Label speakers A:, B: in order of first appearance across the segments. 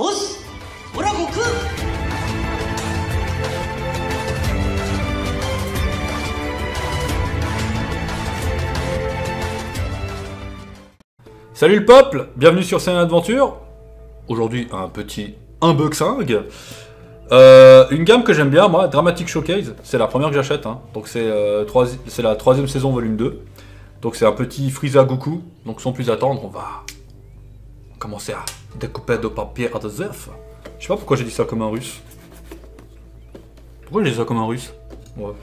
A: ボスオラ悟空
B: Salut le peuple, bienvenue sur Scène Adventure. Aujourd'hui un petit unboxing. Une gamme que j'aime bien moi, Dramatic Showcase, c'est la première que j'achète, hein. Donc c'est la troisième saison volume 2. Donc c'est un petit Frieza Goku, donc sans plus attendre, on va commencer à découper de papier adhésif. Je sais pas pourquoi j'ai dit ça comme un russe. Pourquoi j'ai dit ça comme un russe? Ouais.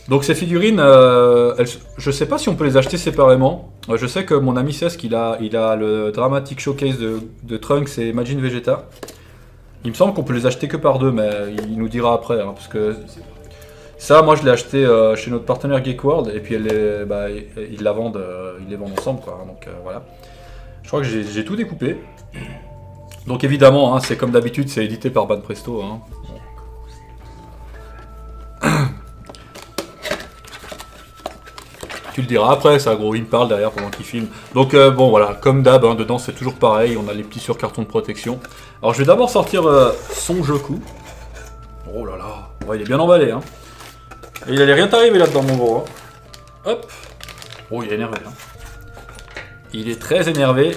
B: Donc ces figurines, je sais pas si on peut les acheter séparément. Je sais que mon ami Cesc, il a le Dramatic Showcase de Trunks et Majin Vegeta. Il me semble qu'on peut les acheter que par deux, mais il nous dira après, hein, parce que ça, moi je l'ai acheté chez notre partenaire Geek World, et puis ils les vendent ensemble, quoi. Donc voilà. Je crois que j'ai tout découpé. Donc évidemment, hein, c'est comme d'habitude, c'est édité par Banpresto, hein. Tu le diras après, ça, gros, il me parle derrière pendant qu'il filme. Donc bon voilà, comme d'hab, hein, dedans c'est toujours pareil, on a les petits sur-cartons de protection. Alors je vais d'abord sortir Son Goku. Oh là là, ouais, il est bien emballé, hein. Et il allait rien t'arriver là-dedans, mon gros, hein. Hop. Oh, il est énervé, hein. Il est très énervé.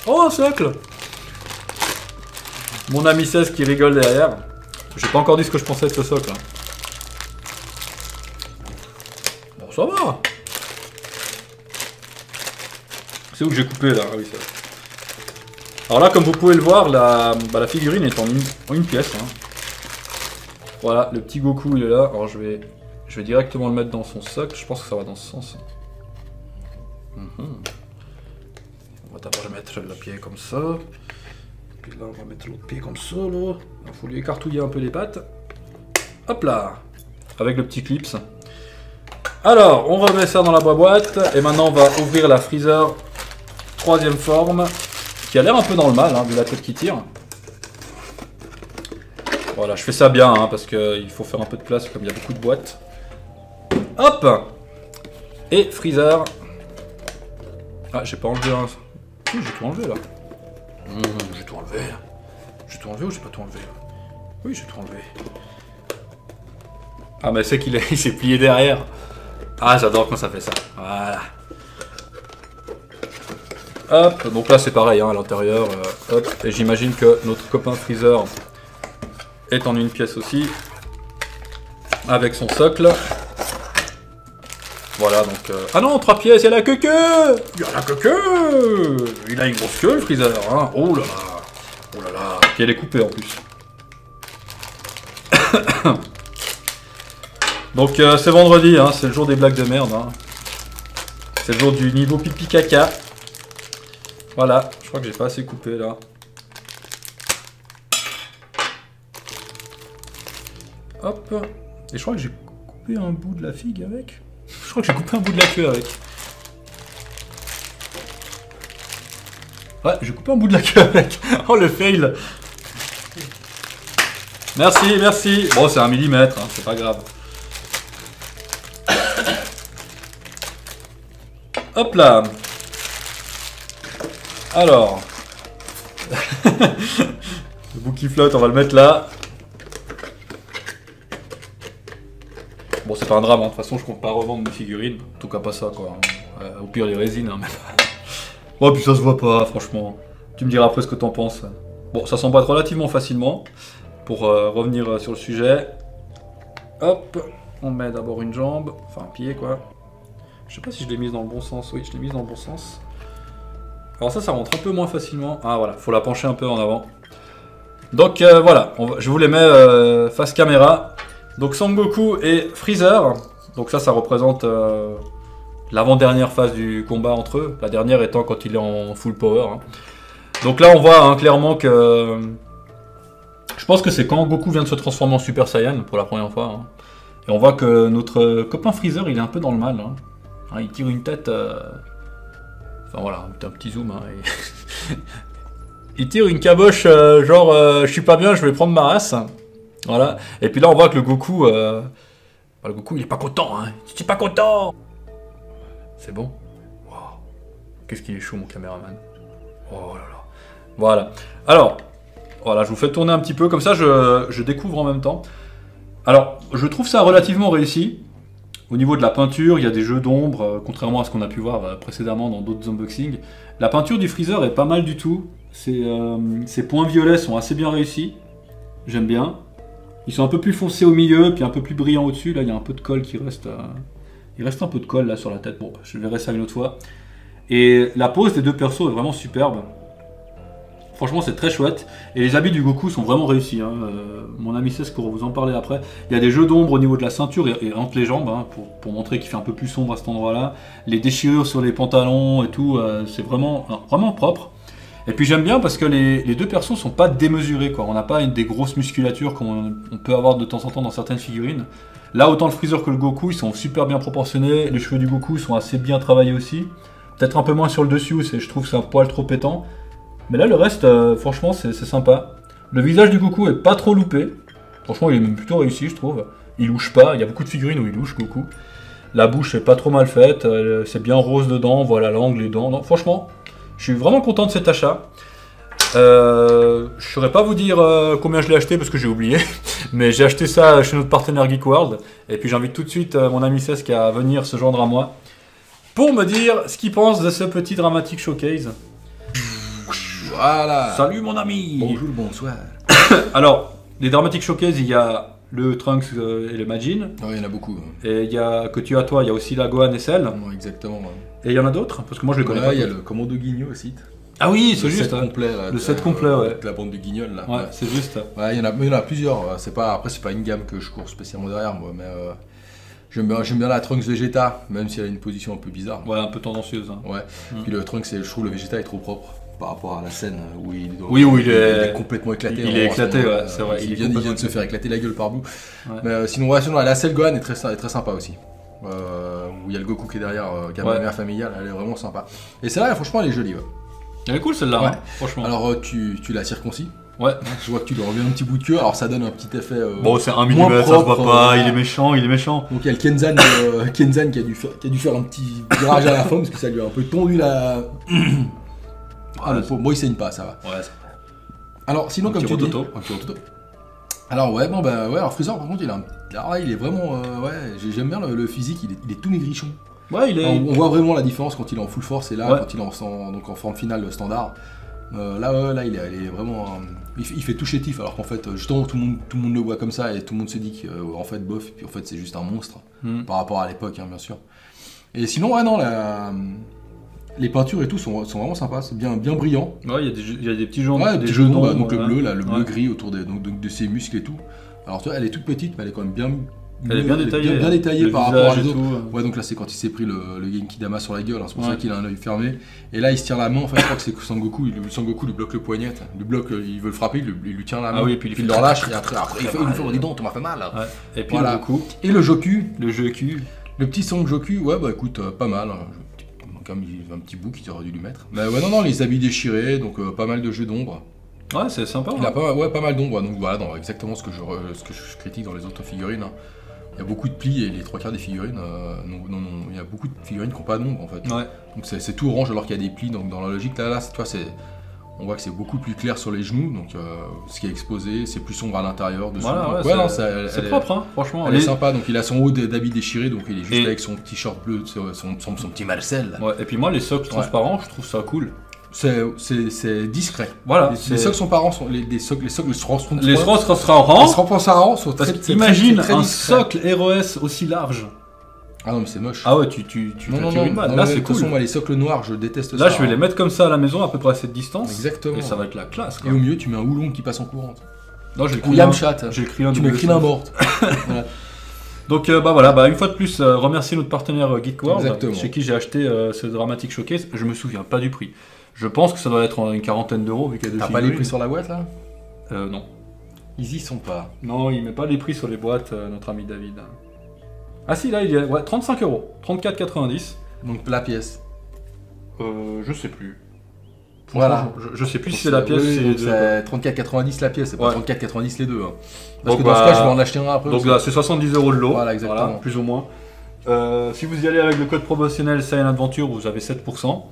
B: Oh, un socle. Mon ami 16 qui rigole derrière. J'ai pas encore dit ce que je pensais de ce socle, hein. Ça va. C'est où que j'ai coupé là? Ah oui, ça. Alors là, comme vous pouvez le voir, la figurine est en une pièce, hein. Voilà, le petit Goku il est là. Alors je vais directement le mettre dans son socle. Je pense que ça va dans ce sens. On va d'abord mettre le pied comme ça. Puis là, on va mettre l'autre pied comme ça, là. Il faut lui écartouiller un peu les pattes. Hop là. Avec le petit clips. Alors, on remet ça dans la boîte, et maintenant on va ouvrir la Freezer troisième forme, qui a l'air un peu dans le mal, hein, vu la tête qui tire. Voilà, je fais ça bien, hein, parce qu'il faut faire un peu de place, comme il y a beaucoup de boîtes. Hop! Et Freezer. Ah, j'ai pas enlevé un... Oui, j'ai tout enlevé, là. J'ai tout enlevé. J'ai tout enlevé ou j'ai pas tout enlevé? Oui, j'ai tout enlevé. Ah, mais c'est qu'il s'est plié derrière. Ah, j'adore quand ça fait ça. Voilà. Hop, donc là c'est pareil, hein, à l'intérieur. Hop, et j'imagine que notre copain Freezer est en une pièce aussi. Avec son socle. Voilà, donc... Ah non, 3 pièces, il y a la queue. Il y a la queue. Il a une grosse queue, le Freezer, hein. Oh là là. Oh là là. Puis elle est coupée en plus. Donc c'est vendredi, hein, c'est le jour des blagues de merde, hein. C'est le jour du niveau pipi caca. Voilà, je crois que j'ai pas assez coupé là. Hop. Et je crois que j'ai coupé un bout de la figue avec. Je crois que j'ai coupé un bout de la queue avec. Ouais, j'ai coupé un bout de la queue avec. Oh le fail. Merci, merci. Bon, c'est 1 millimètre, hein, c'est pas grave. Hop là. Alors. Le bout qui flotte, on va le mettre là. Bon, c'est pas un drame, hein. De toute façon, je compte pas revendre mes figurines. En tout cas, pas ça, quoi. Au pire, les résines, hein, mais... Oh, puis ça se voit pas, franchement. Tu me diras après ce que t'en penses. Bon, ça s'emboîte relativement facilement. Pour revenir sur le sujet. Hop. On met d'abord une jambe. Enfin, un pied, quoi. Je sais pas si je l'ai mise dans le bon sens. Oui, je l'ai mise dans le bon sens. Alors ça rentre un peu moins facilement. Ah voilà, faut la pencher un peu en avant. Donc voilà, je vous les mets face caméra. Donc Son Goku et Freezer. Donc ça représente l'avant-dernière phase du combat entre eux. La dernière étant quand il est en full power, hein. Donc là on voit, hein, clairement que... Je pense que c'est quand Goku vient de se transformer en Super Saiyan pour la première fois, hein. Et on voit que notre copain Freezer il est un peu dans le mal, hein. Hein, il tire une tête... Enfin voilà, un petit zoom, hein, et... il tire une caboche genre je suis pas bien, je vais prendre ma race. Voilà. Et puis là on voit que le Goku il est pas content, hein. Je suis pas content. C'est bon. Wow. Qu'est-ce qu'il est chaud mon caméraman. Oh là là. Voilà. Alors, voilà, je vous fais tourner un petit peu, comme ça je découvre en même temps. Alors, je trouve ça relativement réussi. Au niveau de la peinture, il y a des jeux d'ombre, contrairement à ce qu'on a pu voir précédemment dans d'autres unboxings. La peinture du Freezer est pas mal du tout. Ces points violets sont assez bien réussis. J'aime bien. Ils sont un peu plus foncés au milieu, puis un peu plus brillants au-dessus. Là, il y a un peu de colle qui reste. Il reste un peu de colle là sur la tête. Bon, je verrai ça une autre fois. Et la pose des deux persos est vraiment superbe. Franchement, c'est très chouette. Et les habits du Goku sont vraiment réussis. Hein. Mon ami Cesc pourra vous en parler après. Il y a des jeux d'ombre au niveau de la ceinture et entre les jambes, hein, pour montrer qu'il fait un peu plus sombre à cet endroit-là. Les déchirures sur les pantalons et tout, c'est vraiment propre. Et puis j'aime bien parce que les deux persos sont pas démesurés, quoi. On n'a pas des grosses musculatures qu'on peut avoir de temps en temps dans certaines figurines. Là, autant le Freezer que le Goku, ils sont super bien proportionnés. Les cheveux du Goku sont assez bien travaillés aussi. Peut-être un peu moins sur le dessus, je trouve que c'est un poil trop pétant. Mais là, le reste, franchement, c'est sympa. Le visage du Goku est pas trop loupé. Franchement, il est même plutôt réussi, je trouve. Il louche pas. Il y a beaucoup de figurines où il louche, Goku. La bouche est pas trop mal faite. C'est bien rose dedans. Voilà, langue, les dents. Non, franchement, je suis vraiment content de cet achat. Je saurais pas vous dire combien je l'ai acheté parce que j'ai oublié. Mais j'ai acheté ça chez notre partenaire Geek World. Et puis j'invite tout de suite mon ami Cesc à venir se joindre à moi pour me dire ce qu'il pense de ce petit dramatique showcase.
C: Voilà.
B: Salut mon ami.
C: Bonjour, bonsoir.
B: Alors, les Dramatic Showcase, il y a le Trunks et le Majin.
C: Il y en a beaucoup.
B: Et il y a, que tu as toi, il y a aussi la Gohan et Cell.
C: Ouais, exactement. Ouais.
B: Et il y en a d'autres? Parce que moi je les connais pas.
C: Il y a le Commando Guignol aussi.
B: Ah oui, c'est
C: le
B: juste.
C: set complet, là,
B: le set complet, ouais.
C: Avec la bande de Guignol, là.
B: Ouais, c'est juste.
C: Ouais, il y en a plusieurs. Après, c'est pas une gamme que je cours spécialement derrière, moi. Mais j'aime bien la Trunks Vegeta, même si elle a une position un peu bizarre.
B: Ouais, un peu tendancieuse. Hein.
C: Ouais. Puis le Trunks, je trouve le Vegeta est trop propre par rapport à la scène où il est complètement éclaté.
B: Il est éclaté, ouais, c'est vrai.
C: Il vient de se faire éclater la gueule par bout. Ouais. Mais sinon, la selle Gohan est très sympa aussi. Où il y a le Goku qui est derrière, Kamehameha familiale, elle est vraiment sympa. Et celle-là, franchement, elle est jolie. Ouais.
B: Elle est cool celle-là,
C: ouais.
B: Hein, franchement.
C: Alors, tu l'as circoncis.
B: Ouais.
C: Je vois que tu lui reviens un petit bout de queue, alors ça donne un petit effet.
B: Bon, c'est 1 mm, ça se voit pas, il est méchant. Donc
C: il y a le Kenzan qui a dû faire un petit virage à la fin parce que ça lui a un peu tondu la. Moi il saigne pas, ça va.
B: Ouais.
C: Alors sinon, comme tu dis.
B: Un petit rototo.
C: Alors ouais, alors Freezer par contre il est vraiment. J'aime bien le physique, il est tout maigrichon.
B: Ouais,
C: on voit vraiment la différence quand il est en full force et là quand il est en forme finale standard. Là il est vraiment. Il fait tout chétif alors qu'en fait justement tout le monde le voit comme ça et tout le monde se dit qu'en fait bof, puis en fait c'est juste un monstre par rapport à l'époque, hein, bien sûr. Et sinon les peintures et tout sont vraiment sympas, c'est bien brillant.
B: Ouais, il y a des petits jaunes.
C: Ouais, des jeux d'ombre, donc le bleu là, le bleu gris autour de ses muscles et tout. Alors tu vois, elle est toute petite mais elle est quand même bien.
B: Elle est bien détaillée.
C: Bien détaillée par rapport à les autres.
B: Tout.
C: Ouais, donc là c'est quand il s'est pris le Genki Dama sur la gueule, hein, c'est pour ça qu'il a un œil fermé. Et là il se tire la main, en fait je crois que c'est Sangoku lui bloque le poignet, il veut le frapper, il lui tient la main,
B: ah oui, puis
C: il le relâche et après il fait dis donc, tu m'as fait mal.
B: Ouais. Et puis voilà. Le Goku.
C: Et le Joku.
B: Le
C: petit Sangoku, ouais bah écoute, pas mal. Hein. Comme il a un petit bout qu'il aurait dû lui mettre. Mais ouais, non, les habits déchirés, donc pas mal de jeux d'ombre.
B: Ouais, c'est sympa.
C: Il a pas mal d'ombre, donc voilà, exactement ce que je critique dans les autres figurines. Hein. Il y a beaucoup de plis et les 3/4 des figurines, il y a beaucoup de figurines qui n'ont pas d'ombre en fait.
B: Ouais.
C: Donc c'est tout orange alors qu'il y a des plis, donc dans la logique, on voit que c'est beaucoup plus clair sur les genoux, donc ce qui est exposé, c'est plus sombre à l'intérieur.
B: Voilà, c'est propre, hein, franchement.
C: Elle est sympa, donc il a son haut d'habit déchiré, donc il est juste avec son t-shirt bleu, son petit Marcel.
B: Ouais, et puis moi, les socles transparents, je trouve ça cool.
C: C'est discret.
B: Voilà.
C: Les socles sont parents, les socles
B: Les transparents
C: sont très discrets.
B: Imagine un socle ROS aussi large.
C: Ah non mais c'est moche.
B: Ah ouais, tu tires une balle. Là c'est cool.
C: De toute façon, moi les socles noirs, je déteste ça.
B: Là je vais les mettre comme ça à la maison, à peu près à cette distance.
C: Exactement.
B: Et ça va être la classe. Quoi.
C: Et au milieu tu mets un houlon qui passe en courant.
B: Non, j'ai
C: écrit Yamchat.
B: Tu
C: mets Krillin morte.
B: Voilà. Donc voilà, une fois de plus, remercier notre partenaire Geek World, chez qui j'ai acheté ce Dramatic Showcase. Je me souviens pas du prix. Je pense que ça doit être une 40aine d'euros vu qu'il y a deux figurines.
C: T'as pas les prix sur la boîte là?
B: Non.
C: Ils y sont pas.
B: Non, il met pas les prix sur les boîtes, notre ami David. Ah si, là il y a 35 euros, 34,90.
C: Donc la pièce.
B: Je sais plus.
C: Voilà.
B: Je sais plus si c'est la pièce.
C: C'est 34,90 la pièce, c'est pas 34,90 les deux. Hein. Parce que dans ce cas, je vais en acheter un après.
B: Donc là, c'est 70 euros le lot.
C: Voilà, exactement. Voilà,
B: plus ou moins. Si vous y allez avec le code promotionnel Saiyan Adventure, vous avez 7%.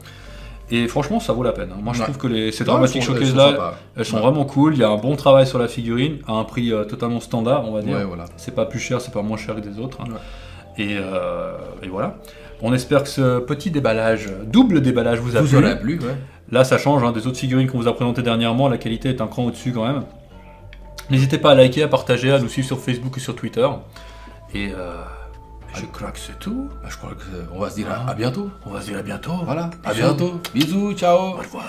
B: Et franchement, ça vaut la peine. Moi, je
C: Ouais.
B: trouve que ces
C: Ouais,
B: Dramatic
C: elles sont
B: Showcase là,
C: sympas.
B: elles sont
C: Ouais.
B: vraiment cool. Il y a un bon travail sur la figurine à un prix totalement standard, on va dire.
C: Ouais, voilà.
B: C'est pas plus cher, c'est pas moins cher que des autres. Hein.
C: Ouais.
B: Et voilà. On espère que ce petit déballage, double déballage, vous a
C: Vous
B: plu.
C: aurez plu, ouais.
B: Là, ça change hein, des autres figurines qu'on vous a présentées dernièrement. La qualité est un cran au-dessus quand même. N'hésitez pas à liker, à partager, à nous suivre sur Facebook et sur Twitter. Et je crois que c'est tout.
C: Bah, je crois qu'on va se dire à bientôt.
B: On va se dire à bientôt.
C: Voilà, à
B: Bisous.
C: bientôt. Bisous, ciao.
B: Au revoir.